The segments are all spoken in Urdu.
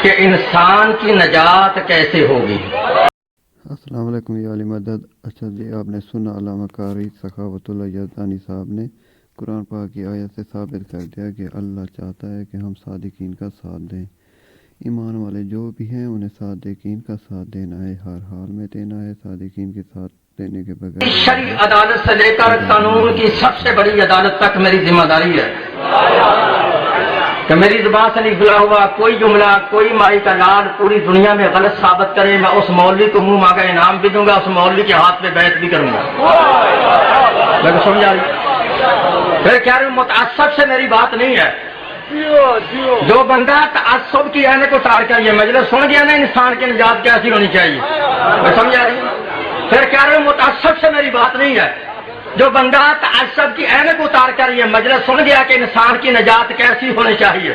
کہ انسان کی نجات کیسے ہوگی۔ السلام علیکم یا علی مدد۔ اچھا جی، آپ نے سنا علامہ قاری سخاوت اللہ یزدانی صاحب نے قرآن پاک کی آیت سے ثابت کر دیا کہ اللہ چاہتا ہے کہ ہم صادقین کا ساتھ دیں۔ ایمان والے جو بھی ہیں انہیں صادقین کا ساتھ دینا ہے، ہر حال میں دینا ہے، صادقین کے ساتھ دینے کے بغیر۔ شرعی عدالت سے لے کر قانون کی سب سے بڑی عدالت تک میری ذمہ داری ہے کہ میری زبان سے نکلا ہوا کوئی جملہ، کوئی مائی کا لال پوری دنیا میں غلط ثابت کرے، میں اس مولوی کو منہ مانگا انعام بھی دوں گا، اس مولوی کے ہاتھ پہ بیعت بھی کروں گا۔ میں کو سمجھا رہی؟ پھر کہہ رہی ہوں متعصب سے میری بات نہیں ہے۔ جو بندہ تعصب کی عینت کو ٹال کر یہ مجلس سن گیا نا، انسان کی نجات کیسی ہونی چاہیے، میں سمجھا رہی ہوں؟ پھر کہہ رہی ہوں متعصب سے میری بات نہیں ہے۔ جو بندہ تعصب کی عینت اتار کر یہ مجلس سن گیا کہ انسان کی نجات کیسی ہونی چاہیے،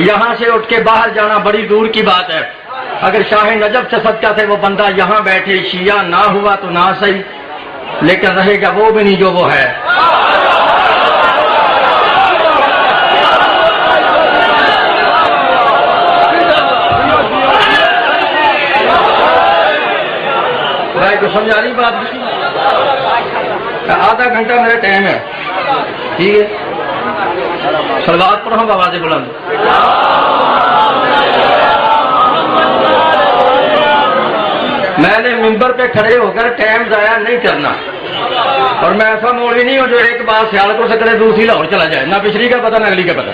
یہاں سے اٹھ کے باہر جانا بڑی دور کی بات ہے۔ اگر شاہ نجف سے صدقہ سے وہ بندہ یہاں بیٹھے شیعہ نہ ہوا تو نہ صحیح، لیکن رہے گا وہ بھی نہیں جو وہ ہے۔ کو سمجھا رہی بات؟ آدھا گھنٹہ میرا ٹائم ہے، ٹھیک ہے؟ صلوات پڑھوں گا آواز بلند۔ میں نے ممبر پہ کھڑے ہو کر ٹائم ضائع نہیں کرنا، اور میں ایسا مولوی نہیں ہوں جو ایک بات سیالکوٹ سے کرے دوسری لاہور چلا جائے، نہ پچھلی کا پتہ نہ اگلی کا پتہ۔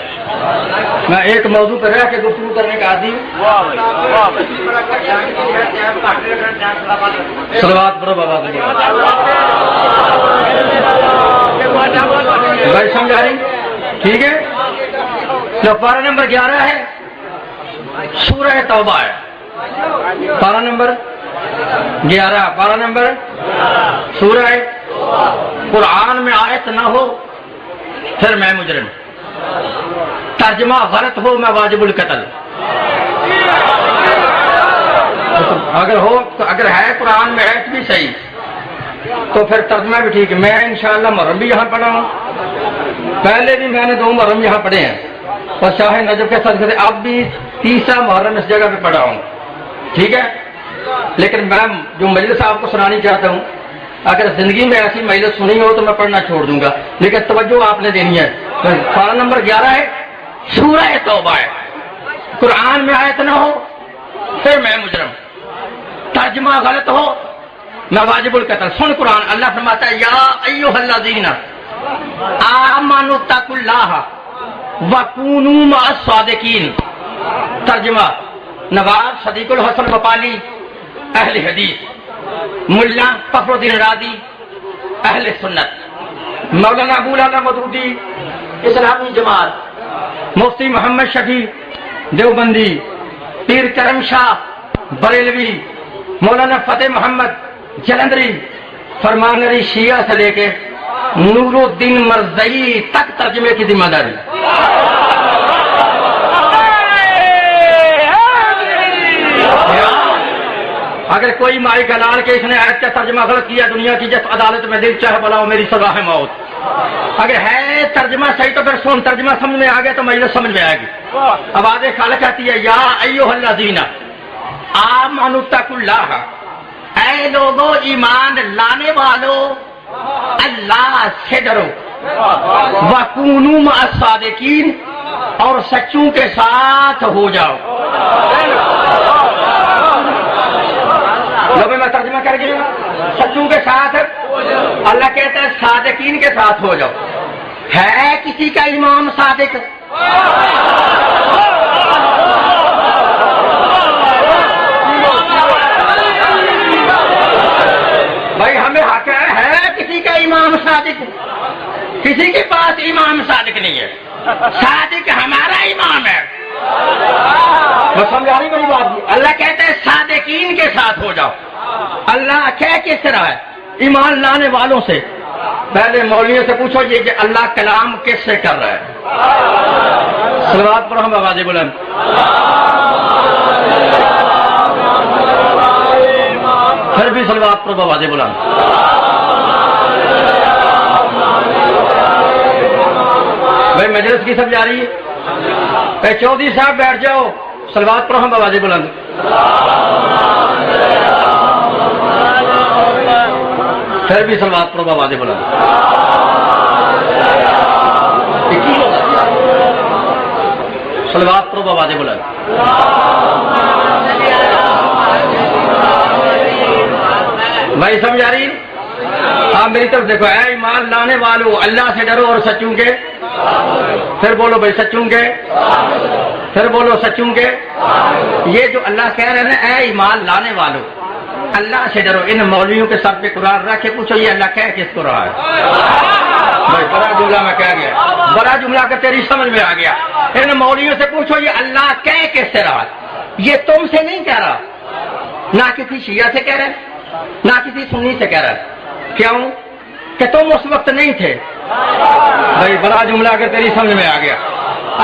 میں ایک موضوع پہ رہ کے گفتگو کرنے کا عادی ہوں۔ صلوات پڑھو بابا۔ بھائی سمجھا رہی؟ ٹھیک ہے؟ جو پارہ نمبر 11 ہے سورہ توبہ ہے، پارہ نمبر 11، پارہ نمبر سورہ ہے۔ قرآن میں آیت نہ ہو پھر میں مجرم، ترجمہ غلط ہو میں واجب القتل۔ اگر ہے قرآن میں آیت بھی صحیح تو پھر ترجمہ بھی ٹھیک ہے۔ میں انشاءاللہ محرم بھی یہاں پڑھا ہوں، پہلے بھی میں نے 2 محرم یہاں پڑھے ہیں، اور شاہ نجف کے صدقے سے اب بھی 3 محرم اس جگہ پہ پڑھا ہوں، ٹھیک ہے؟ لیکن میں جو مجلس آپ کو سنانی چاہتا ہوں، اگر زندگی میں ایسی مجلس سنی ہو تو میں پڑھنا چھوڑ دوں گا، لیکن توجہ آپ نے دینی ہے۔ پارہ نمبر 11 ہے، سورہ توبہ ہے۔ قرآن میں آیت نہ ہو پھر میں مجرم، ترجمہ غلط ہو میں واجب القتل۔ سن قرآن، اللہ فرماتا ہے یا ایھا الذین آمنوا اتقوا اللہ وکونوا مع الصادقین۔ ترجمہ نواب صدیق الحسن بپالی اہل حدیث، ملا فخر الدین رازی اہل سنت، مولانا ابو الاعلی مودودی اسلامی جماعت، مفتی محمد شفیع دیوبندی، پیر کرم شاہ بریلوی، مولانا فتح محمد جلندری، فرمانری شیعہ سے لے کے نور الدین مرزئی تک ترجمے کی ذمہ داری۔ اگر کوئی مائی کا لال کے اس نے آیت کا ترجمہ غلط کیا، دنیا کی جس عدالت میں دل چاہے بلاؤ میری سزا ہے موت۔ اگر ہے ترجمہ صحیح تو پھر سن، ترجمہ سمجھ میں آ گیا تو مجلس سمجھ میں آئے گی۔ آواز خالق آتی ہے یا ایھا الذین آمنوا اتقوا اللہ، اے لوگو ایمان لانے والو اللہ سے ڈرو، وکونوا مع الصادقین اور سچوں کے ساتھ ہو جاؤ۔ لوگوں میں ترجمہ کر گیا، سچوں کے ساتھ اللہ کہتا ہے صادقین کے ساتھ ہو جاؤ۔ ہے کسی کا امام صادق؟ بھائی ہمیں حق ہے کسی کا امام صادق؟ کسی کے پاس امام صادق نہیں ہے، صادق ہمارا امام ہے۔ میں سمجھا رہی میری بات؟ اللہ کہتا ہے صادقین کے ساتھ ہو جاؤ۔ اللہ کیا کس طرح ہے؟ ایمان لانے والوں سے۔ پہلے مولویوں سے پوچھو یہ کہ اللہ کلام کس سے کر رہا ہے؟ صلوات پڑھو ہم آواز بلند۔ پھر بھی صلوات پڑھو آواز بلند۔ بھائی مجلس کی سب جاری ہے، چودھری صاحب بیٹھ جاؤ، صلوات پڑھو ہم آواز بلند. پھر بھی صلوات پڑھو آواز بلند. صلوات پڑھو آواز بلند. بھائی سمجھ آ رہی؟ آپ میری طرف دیکھو. اے ایمان لانے والوں اللہ سے ڈرو اور سچوں کے. پھر بولو بھائی سچوں کے. پھر بولو سچوں کے. یہ جو اللہ کہہ رہے ہیں اے ایمان لانے والوں اللہ سے ڈرو. ان مولویوں کے سر پہ قرآن رکھ کے پوچھو یہ اللہ کہہ کس کو رہا ہے؟ بھائی بڑا جملہ میں کہہ گیا, بڑا جملہ کا تیری سمجھ میں آ گیا. ان مولویوں سے پوچھو یہ اللہ کہہ کس سے رہا ہے؟ یہ تم سے نہیں کہہ رہا, نہ کسی شیعہ سے کہہ رہے نہ کسی سنی سے کہہ رہا ہے. کیوں کہ تم اس وقت نہیں تھے. بھائی بڑا جملہ اگر تیری سمجھ میں آ گیا.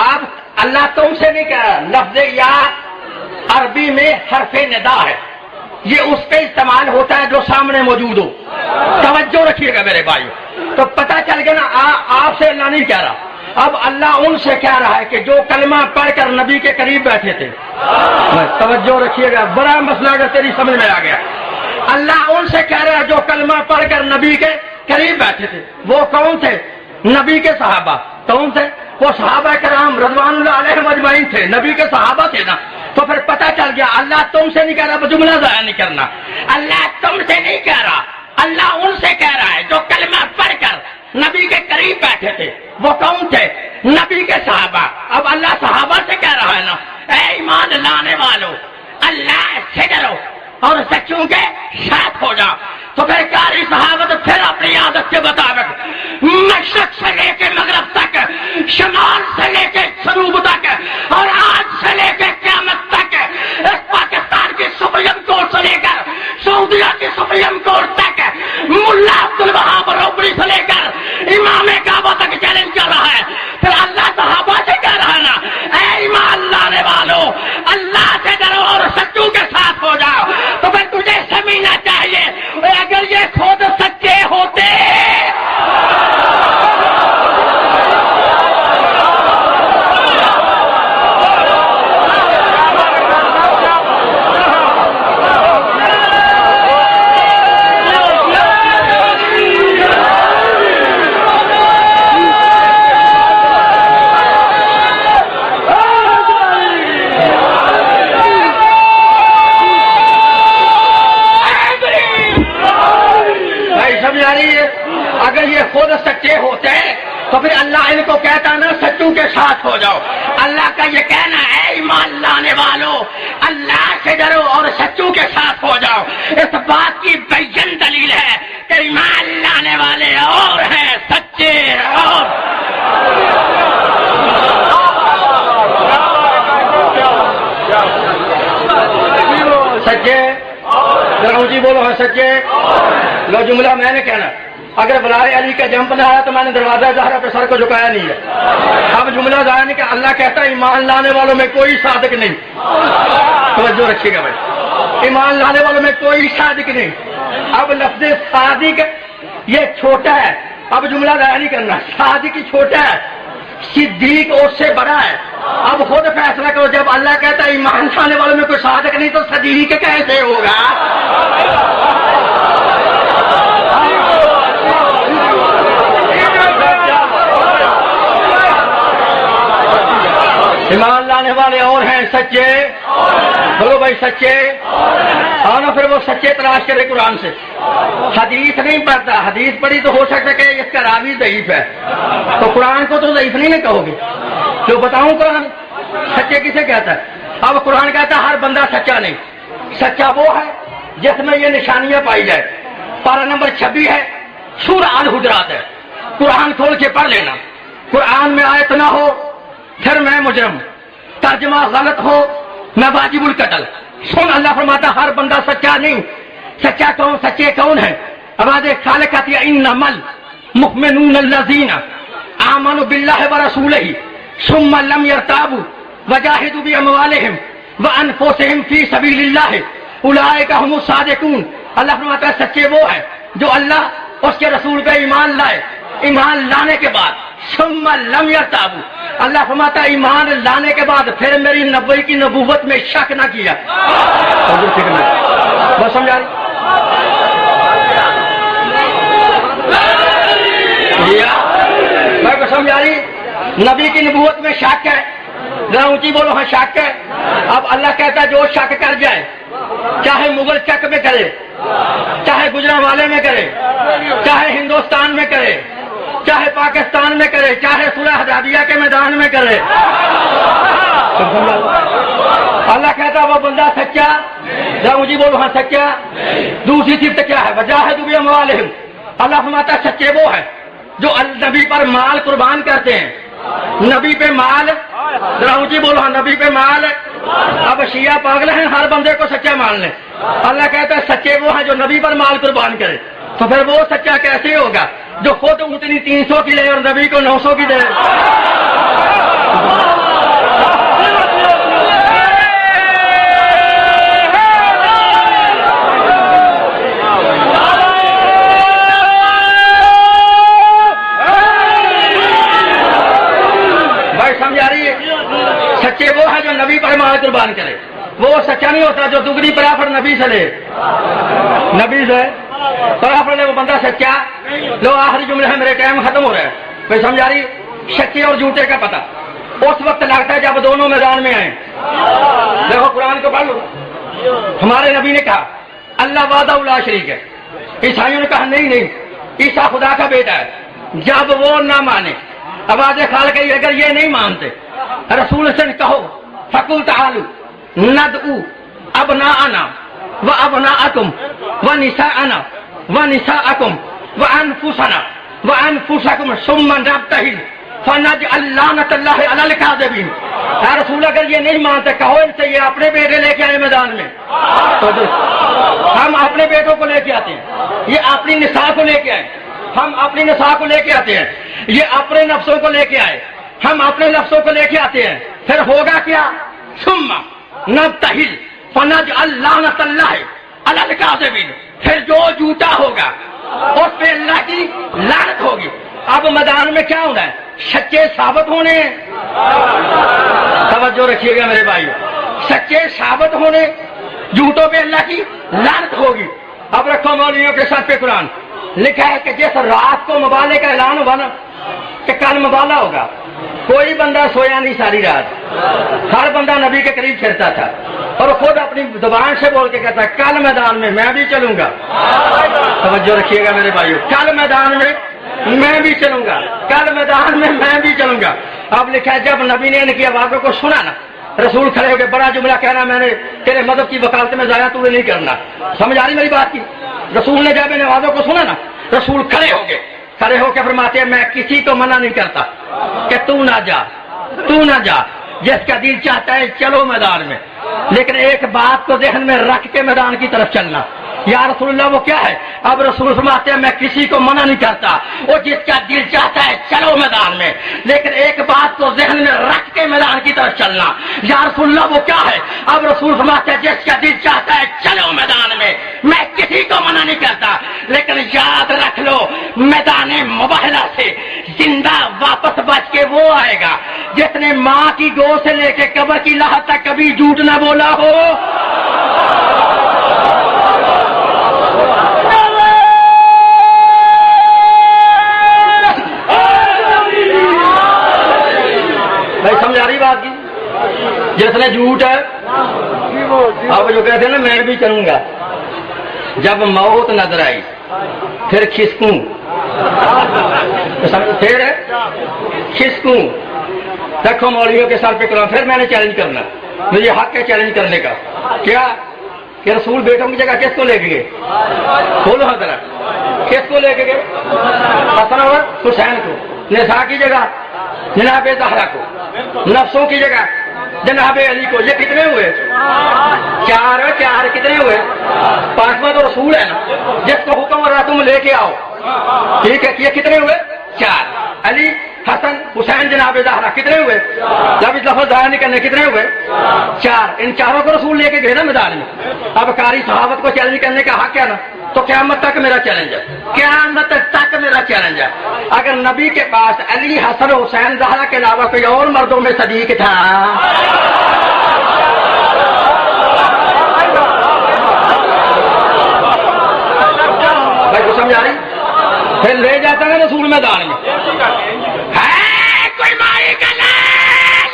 آپ اللہ تم سے نہیں کہہ رہا. لفظ یا عربی میں حرف ندا ہے, یہ اس پہ استعمال ہوتا ہے جو سامنے موجود ہو. توجہ رکھیے گا میرے بھائی. تو پتہ چل گیا نا آپ سے اللہ نہیں کہہ رہا. اب اللہ ان سے کہہ رہا ہے کہ جو کلمہ پڑھ کر نبی کے قریب بیٹھے تھے. توجہ رکھیے گا, بڑا مسئلہ اگر تیری سمجھ میں آ گیا. اللہ ان سے کہہ رہا ہے جو کلمہ پڑھ کر نبی کے قریب بیٹھے تھے. وہ کون تھے؟ نبی کے صحابہ. کون تھے وہ؟ صحابہ کرام رضوان اللہ علیہم اجمعین تھے, نبی کے صحابہ تھے نا. تو پھر پتہ چل گیا اللہ تم سے نہیں کہہ رہا. جملہ ضائع نہیں کرنا. اللہ تم سے نہیں کہہ رہا, اللہ ان سے کہہ رہا ہے جو کلمہ پڑھ کر نبی کے قریب بیٹھے تھے. وہ کون تھے؟ نبی کے صحابہ. اب اللہ صحابہ سے کہہ رہا ہے نا اے ایمان لانے والو اللہ سے ڈرو اور سچوں کے ساتھ ہو جاؤ. تو پھر کاری صحابت پھر اپنی عادت کے مطابق مشرق سے لے کے مغرب تک, شمال سے لے کے جنوب تک, اور آج سے لے کے قیامت تک, اس پاکستان کی سپریم کورٹ سے لے کر سعودیہ کی سپریم کورٹ تک, ملا عبد الوہاب روبڑی سے لے کر امام کعبہ تک چیلنج کر رہا ہے. پھر اللہ صحابہ سے کہہ رہا ہے نا اے ایمان لانے والوں اللہ سے ڈرو اور سچوں کے ساتھ ہو جاؤ. تو پھر تجھے سمجھنا چاہیے اگر یہ خود سچے ہوتے اگر یہ خود سچے ہوتے تو پھر اللہ ان کو کہتا نا سچوں کے ساتھ ہو جاؤ. اللہ کا یہ کہنا ہے ایمان لانے والوں اللہ سے ڈرو اور سچوں کے ساتھ ہو جاؤ. اس بات کی بین دلیل ہے کہ ایمان لانے والے اور ہیں سچے اور سچے. جی بولو ہاں سچے. لو جملہ میں نے کہنا اگر بلائے علی کا جمپ نہ آیا تو میں نے دروازہ زہرا پہ سر کو جھکایا نہیں ہے. اب جملہ ظاہر نہیں کہ اللہ کہتا ہے ایمان لانے والوں میں کوئی صادق نہیں. توجہ رکھیے گا بھائی, ایمان لانے والوں میں کوئی صادق نہیں. اب لفظ صادق یہ چھوٹا ہے. اب جملہ ظاہر نہیں کرنا. صادق چھوٹا ہے, صدیق اس سے بڑا ہے. اب خود فیصلہ کرو. جب اللہ کہتا ہے ایمان لانے والوں میں کوئی صادق نہیں تو صدیق کیسے ہوگا؟ ایمان لانے والے اور ہیں سچے. بولو بھائی سچے. ہاں نا, پھر وہ سچے تلاش کرے قرآن سے. حدیث نہیں پڑھتا. حدیث پڑھی تو ہو سکتا کہ اس کا راوی ضعیف ہے, تو قرآن کو تو ضعیف نہیں کہو گے. جو بتاؤں قرآن سچے کسے کہتا ہے؟ اب قرآن کہتا ہے ہر بندہ سچا نہیں. سچا وہ ہے جس میں یہ نشانیاں پائی جائے. پارہ نمبر 26 ہے, سورہ الحجرات ہے. قرآن کھول کے پڑھ لینا. قرآن میں آیت نہ ہو پھر میں مجرم, ترجمہ غلط ہو میں واجب القتل. سن اللہ فرماتا ہر بندہ سچا نہیں. سچا کون؟ سچے کون ہے؟ آواز خالق آتی ہے انما المؤمنون الذین آمنوا باللہ ورسولہ ثم لم یرتابوا وجاہدوا باموالہم وانفسہم فی سبیل اللہ اولئک هم الصادقون. اللہ فرماتا ہے سچے وہ ہے جو اللہ اس کے رسول پہ ایمان لائے, ایمان لانے کے بعد ثم لم يرتابوا. اللہ فرماتا ہے ایمان لانے کے بعد پھر میری نبوی کی نبوت میں شک نہ کیا. بس سمجھا رہی میں کو سمجھا رہی نبی کی نبوت میں شک ہے. ذرا اونچی بولو ہاں شک ہے. اب اللہ کہتا ہے جو شک کر جائے چاہے مغل چک میں کرے, چاہے گجرانوالے میں کرے, چاہے ہندوستان میں کرے, چاہے پاکستان میں کرے, چاہے صلح حدیبیہ کے میدان میں کرے, اللہ کہتا وہ بندہ سچا. ذرا مجھے بولو ہاں سچا. دوسری چیز کیا ہے وجاہدوا باموالہم. اللہ فرماتا ہے سچے وہ ہے جو نبی پر مال قربان کرتے ہیں. نبی پہ مال, ذرا مجھے بولو ہاں نبی پہ مال. اب شیعہ پاگل ہیں ہر بندے کو سچا مان لیں. اللہ کہتا ہے سچے وہ ہیں جو نبی پر مال قربان کرے. تو پھر وہ سچا کیسے ہوگا جو خود اتنی 300 کی لے اور نبی کو 900 کی دے. بھائی سمجھا رہی ہے سچے وہ ہے جو نبی پر مال قربان کرے. وہ سچا نہیں ہوتا جو دگنی پرافر نبی سے لے. نبی سے پرافر لے وہ بندہ سچا. لو آخری جملے ہیں میرے ٹائم ختم ہو رہا ہے. بھائی سمجھا رہی سچے اور جھوٹے کا پتہ اس وقت لگتا ہے جب دونوں میدان میں آئیں. دیکھو قرآن کو پڑھ لو. ہمارے نبی نے کہا اللہ وحدہ لا شریک ہے. عیسائیوں نے کہا نہیں نہیں عیسیٰ خدا کا بیٹا ہے. جب وہ نہ مانے آواز خالق ہے اگر یہ نہیں مانتے رسول سے کہو فقل تعالوا ندعو ابناءنا وابناءکم ونساءنا ونساءکم وانفسنا وانفسکم ثم نبتہل فنجعل لعنۃ اللہ علی الکاذبین. اے رسول اگر یہ نہیں مانتے کہو ان سے یہ اپنے بیٹے لے کے آئے میدان میں. تو ہم اپنے بیٹوں کو لے کے آتے ہیں, یہ اپنی نساء کو لے کے آئے, ہم اپنی نساء کو لے کے آتے ہیں, یہ اپنے نفسوں کو لے کے آئے, ہم اپنے نفسوں کو لے کے آتے ہیں. پھر ہوگا کیا ثم نبتہل فنجعل لعنۃ اللہ علی الکاذبین. پھر جو جھوٹا ہوگا اس پہ اللہ کی لعنت ہوگی. اب میدان میں کیا ہونا ہے سچے ثابت ہونے ہیں. توجہ رکھیے گا میرے بھائیو, سچے ثابت ہونے, جھوٹوں پہ اللہ کی لعنت ہوگی. اب رکھو مولویوں کے سر پہ قرآن لکھا ہے کہ جس رات کو مبالے کا اعلان ہوا نا کہ کل مبالہ ہوگا, کوئی بندہ سویا نہیں ساری رات. ہر بندہ نبی کے قریب پھرتا تھا اور خود اپنی زبان سے بول کے کہتا ہے کل میدان میں میں بھی چلوں گا. توجہ رکھیے گا میرے بھائیو, کل میدان میں میں بھی چلوں گا, کل میدان میں میں بھی چلوں گا. اب لکھا ہے جب نبی نے ان کی آوازوں کو سنا نا رسول کھڑے ہو کے بڑا جملہ کہنا میں نے تیرے مذہب کی وکالت میں ضائع تو نہیں کرنا. سمجھ آ رہی میری بات کی. رسول نے جب ان آوازوں کو سنا نا رسول کھڑے ہو کے فرماتے ہیں میں کسی کو منع نہیں کرتا کہ تو نہ جا, جس کا دل چاہتا ہے چلو میدان میں, لیکن ایک بات کو ذہن میں رکھ کے میدان کی طرف چلنا. یا رسول اللہ وہ کیا ہے؟ اب رسول فرماتے ہیں میں کسی کو منع نہیں کرتا, وہ جس کا دل چاہتا ہے چلو میدان میں, لیکن ایک بات کو ذہن میں رکھ کے میدان کی طرف چلنا. یا رسول اللہ وہ کیا ہے؟ اب رسول فرماتے ہیں جس کا دل چاہتا ہے چلو میدان میں کسی کو منع نہیں کرتا, لیکن یاد رکھ لو میدان مباہلہ سے زندہ واپس بچ کے وہ آئے گا جس نے ماں کی گود سے لے کے قبر کی لہر تک کبھی جھوٹ نہ بولا ہو. بھائی سمجھ آ رہی بات کی؟ جس نے جھوٹ ہے اب جو کہتے ہیں نا میں بھی چلوں گا, جب موت نظر آئی پھر کھسکوں, پھر کھسکوں. دیکھو مولویوں کے سر پہ قرآن. پھر میں نے چیلنج کرنا, مجھے حق ہے چیلنج کرنے کا. کیا کہ رسول بیٹوں کی جگہ کس کو لے کے گئے؟ بولو ہاں ذرا, کس کو لے کے گئے؟ حسن اور حسین کو. نساء کی جگہ جناب زہرا کو, نفسوں کی جگہ جناب علی کو. یہ کتنے ہوئے؟ چار کتنے ہوئے؟ پانچواں تو رسول ہے نا جس کو حکم ہو رہا تم لے کے آؤ, ٹھیک ہے. یہ کتنے ہوئے؟ 4. علی حسن حسین جناب زہرا کتنے ہوئے؟ جب اس لفظ ضائع نہیں کرنے کتنے ہوئے؟ 4. ان چاروں کو رسول لے کے گئے نا میدان میں. اب قاری صحابت کو چیلنج کرنے کا حق ہے نا, تو قیامت تک میرا چیلنج ہے، قیامت تک میرا چیلنج ہے، اگر نبی کے پاس علی، حسن، حسین، زہرا کے علاوہ کوئی اور مردوں میں صدیق تھا، بھائی کو سمجھ آ رہی؟ پھر لے جاتا ہے رسول میدان میں، ہے کوئی ماری کا لاش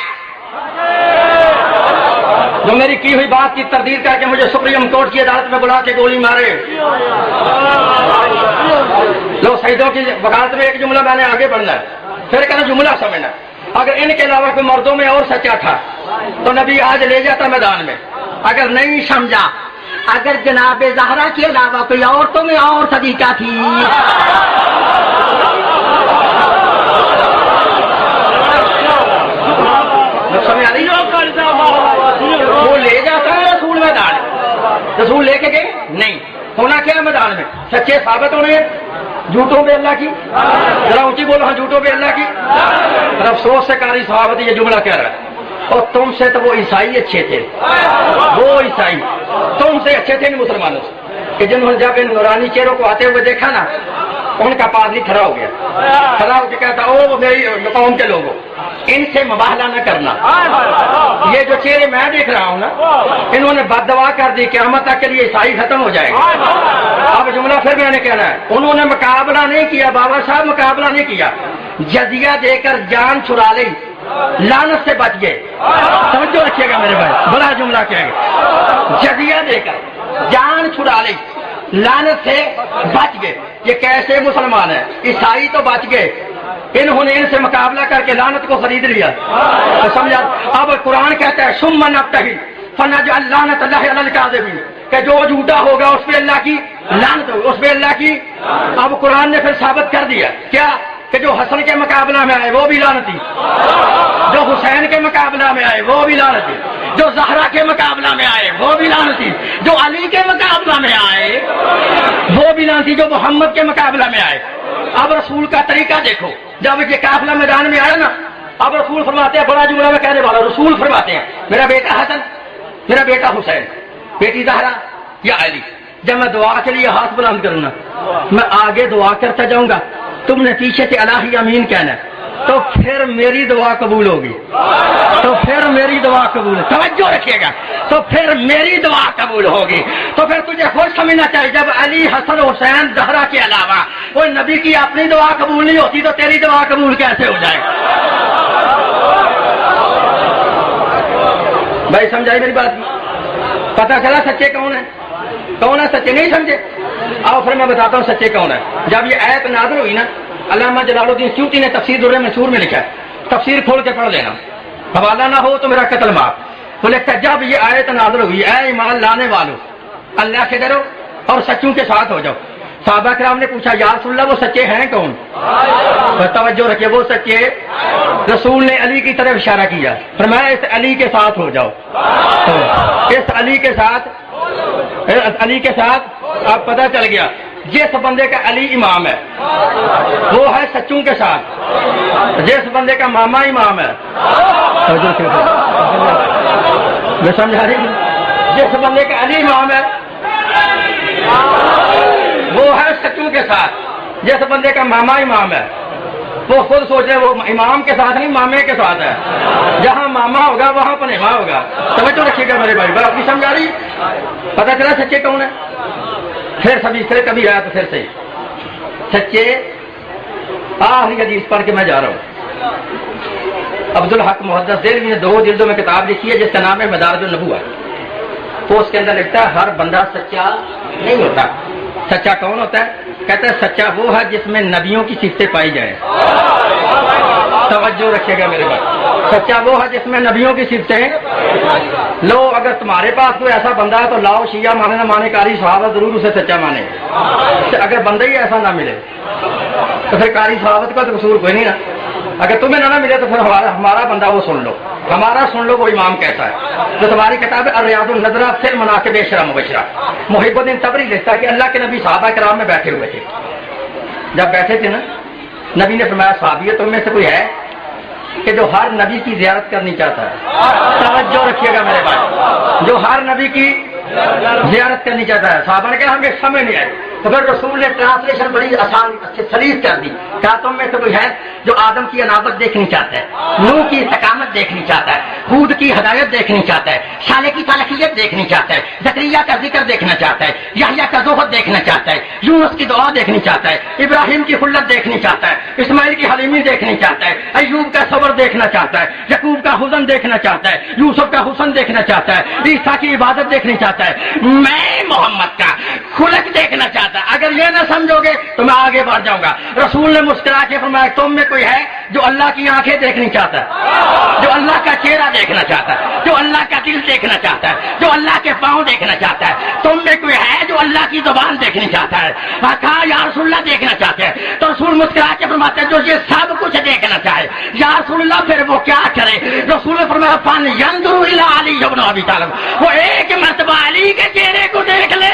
جو میری کی ہوئی بات کی تردید کر کے مجھے سپریم کورٹ کی عدالت میں بلا کے گولی مارے. لو شہیدوں کی وکالت میں ایک جملہ میں نے آگے بڑھنا ہے، پھر کہنا جملہ سمجھنا، اگر ان کے علاوہ کوئی مردوں میں اور سچا تھا تو نبی آج لے جاتا میدان میں. اگر نہیں سمجھا، اگر جناب زہرا کے علاوہ کوئی عورتوں میں اور صدیقہ تھی، سمجھ آ رہی؟ وہ لے جاتا ہے رسول میدان. رسول لے کے گئے نہیں، ہونا کیا ہے میدان میں؟ سچے ثابت ہونے ہیں، جھوٹوں پہ اللہ کی، ذرا اونچی بولو ہاں، جھوٹوں پہ اللہ کی. افسوس سے قاری صحابت یہ جملہ کہہ رہا ہے، اور تم سے تو وہ عیسائی اچھے تھے، وہ عیسائی تم سے اچھے تھے نہیں مسلمانوں سے، کہ جنہوں نے جب ان نورانی چہروں کو آتے ہوئے دیکھا نا، ان کا پادری کھڑا ہو گیا، کھڑا ہو کے کہتا او میری قوم کے لوگوں، ان سے مباہلہ نہ کرنا، یہ جو چہرے میں دیکھ رہا ہوں نا، انہوں نے بد دعا کر دی، قیامت تک کے لیے عیسائی ختم ہو جائے گا. اب جملہ پھر میں نے کہنا ہے، انہوں نے مقابلہ نہیں کیا، بابا صاحب مقابلہ نہیں کیا، جزیہ دے کر جان چھڑا لی، لعنت سے بچ گئے. توجہ رکھیے گا میرے بھائی، بڑا جملہ کہیں گے، جزیہ دے کر جان چھڑا لی، لعنت سے بچ گئے. یہ کیسے مسلمان ہیں؟ عیسائی تو بچ گئے، انہوں نے ان سے مقابلہ کر کے لعنت کو خرید لیا. تو سمجھا؟ اب قرآن کہتا ہے ثم نبتہل فنجعل لعنت اللہ علی الکاذبین، کہ جو جھوٹا ہوگا اس پہ اللہ کی لعنت ہوگی، اس پہ اللہ کی. اب قرآن نے پھر ثابت کر دیا کیا؟ کہ جو حسن کے مقابلہ میں آئے وہ بھی لعنتی، جو حسین کے مقابلہ میں آئے وہ بھی لعنتی، جو زہرا کے مقابلہ میں آئے وہ بھی لعنتی، جو علی کے مقابلہ میں آئے وہ بھی لعنتی، جو محمد کے مقابلہ میں آئے. اب رسول کا طریقہ دیکھو، جب یہ قافلہ میدان میں آیا نا، اب رسول فرماتے ہیں، بڑا جملہ میں کہنے والا، رسول فرماتے ہیں میرا بیٹا حسن، میرا بیٹا حسین، بیٹی زہرا یا علی. جب میں دعا کے لیے ہاتھ بلند کروں نا، میں آگے دعا کرتا جاؤں گا، تم نے پیچھے سے الہی امین کہنا، تو پھر میری دعا قبول ہوگی، تو پھر میری دعا قبول، توجہ رکھیے گا، تو پھر میری دعا قبول ہوگی. تو پھر تجھے خود سمجھنا چاہیے، جب علی، حسن، حسین، زہرا کے علاوہ کوئی نبی کی اپنی دعا قبول نہیں ہوتی تو تیری دعا قبول کیسے ہو جائے؟ بھائی سمجھائی میری بات؟ پتہ چلا سچے کون ہے؟ کون ہے سچے؟ نہیں سمجھے؟ آؤ پھر میں بتاتا ہوں سچے کون ہے. جب یہ آیت نازل ہوئی نا، علامہ جلال الدین سیوطی نے تفسیر در منصور میں لکھا ہے، تفسیر کھول کے پڑھ لینا، حوالہ نہ ہو تو میرا قتل معاف. وہ لکھتا ہے جب یہ آیت نازل ہوئی، اے ایمان لانے والو اللہ سے ڈرو اور سچوں کے ساتھ ہو جاؤ. صحابہ کرام نے پوچھا یا رسول اللہ وہ سچے ہیں کون؟ توجہ رکھیے، وہ سچے. رسول نے علی کی طرف اشارہ کیا، فرمایا اس علی کے ساتھ ہو جاؤ. اس علی کے ساتھ، علی کے ساتھ آپ پتہ چل گیا جس بندے کا علی امام ہے وہ ہے سچوں کے ساتھ، جس بندے کا ماما امام ہے میں سمجھا رہی ہوں، جس بندے کا علی امام ہے وہ ہے سچوں کے ساتھ، جس بندے کا ماما امام ہے وہ خود سوچ رہے وہ امام کے ساتھ نہیں مامے کے ساتھ ہے، جہاں ماما ہوگا وہاں پنہیوا ہوگا. توجہ رکھیے گا میرے بھائی، بات نہیں سمجھا رہی؟ پتہ چلا سچے کون ہے؟ پھر سبھی سے کبھی آیا تو پھر صحیح سچے. آخری حدیث پڑھ کے میں جا رہا ہوں. عبدالحق محدث دہلوی نے 2 جلدوں میں کتاب لکھی ہے جس کا نام ہے مدارج النبوہ. تو اس کے اندر لکھتا ہے ہر بندہ سچا نہیں ہوتا. سچا کون ہوتا ہے؟ کہتا ہے سچا وہ ہے جس میں نبیوں کی صفتیں پائی جائیں. توجہ رکھیے گا میرے بھائی، سچا وہ ہے جس میں نبیوں کی صفتیں. لو اگر تمہارے پاس کوئی ایسا بندہ ہے تو لاؤ، شیعہ مانے نہ مانے، قاری صحابہ ضرور اسے سچا مانے. اگر بندہ ہی ایسا نہ ملے تو پھر قاری صحابت کا تو قصور کوئی نہیں نا. اگر تمہیں نہ ملے تو پھر ہمارا بندہ وہ سن لو، ہمارا سن لو وہ امام کیسا ہے. تو تمہاری کتاب ہے الریاض النظرہ فی المناقب اشرا مبشرہ. محب الدین طبری لکھتا ہے کہ اللہ کے نبی صحابہ کرام میں بیٹھے ہوئے تھے. جب بیٹھے تھے نا، نبی نے فرمایا صحابی تم میں سے کوئی ہے کہ جو ہر نبی کی زیارت کرنی چاہتا ہے؟ توجہ رکھیے گا میرے بھائی، جو ہر نبی کی زیارت کرنی چاہتا ہے. صحابہ نے کہا ہمیں سمجھ نہیں آئی, تو پھر رسول نے ٹرانسلیشن بڑی آسان سلیس کر دی. کہا تم میں سے کوئی ہے جو آدم کی انابت دیکھنی چاہتا ہے, نوح کی استقامت دیکھنی چاہتا ہے, ہود کی ہدایت دیکھنی چاہتا ہے, صالح کی صالحیت دیکھنی چاہتا ہے, زکریا کا ذکر دیکھنا چاہتا ہے, یحییٰ کا زہد دیکھنا چاہتا ہے, یونس کی دعا دیکھنی چاہتا ہے, ابراہیم کی خلت دیکھنی چاہتا ہے, اسماعیل کی حلیمی دیکھنی چاہتا ہے, ایوب کا صبر دیکھنا چاہتا ہے, یعقوب کا حزن دیکھنا چاہتا ہے, یوسف کا حسن دیکھنا چاہتا ہے, عیسیٰ کی عبادت دیکھنی چاہتا ہے, میں محمد کا خلق دیکھنا چاہتا ہے. اگر یہ نہ سمجھو گے تو میں آگے بڑھ جاؤں گا. رسول نے مسکرا کے فرمایا تم میں کوئی ہے جو اللہ کی آنکھیں دیکھنی چاہتا ہے, جو اللہ کا چہرہ دیکھنا چاہتا ہے, جو اللہ کا دل دیکھنا چاہتا ہے, جو اللہ کے پاؤں دیکھنا چاہتا ہے. تم میں کوئی ہے جو اللہ کی زبان دیکھنی چاہتا ہے. کہا یا رسول اللہ دیکھنا چاہتے ہیں, تو رسول مسکرا کے فرماتے ہیں جو یہ سب کچھ دیکھنا چاہے یا رسول اللہ پھر وہ کیا کرے. رسول نے فرمایا فن ینظر الی علی بن ابی طالب, وہ ایک مرتبہ علی کے چہرے کو دیکھ لے.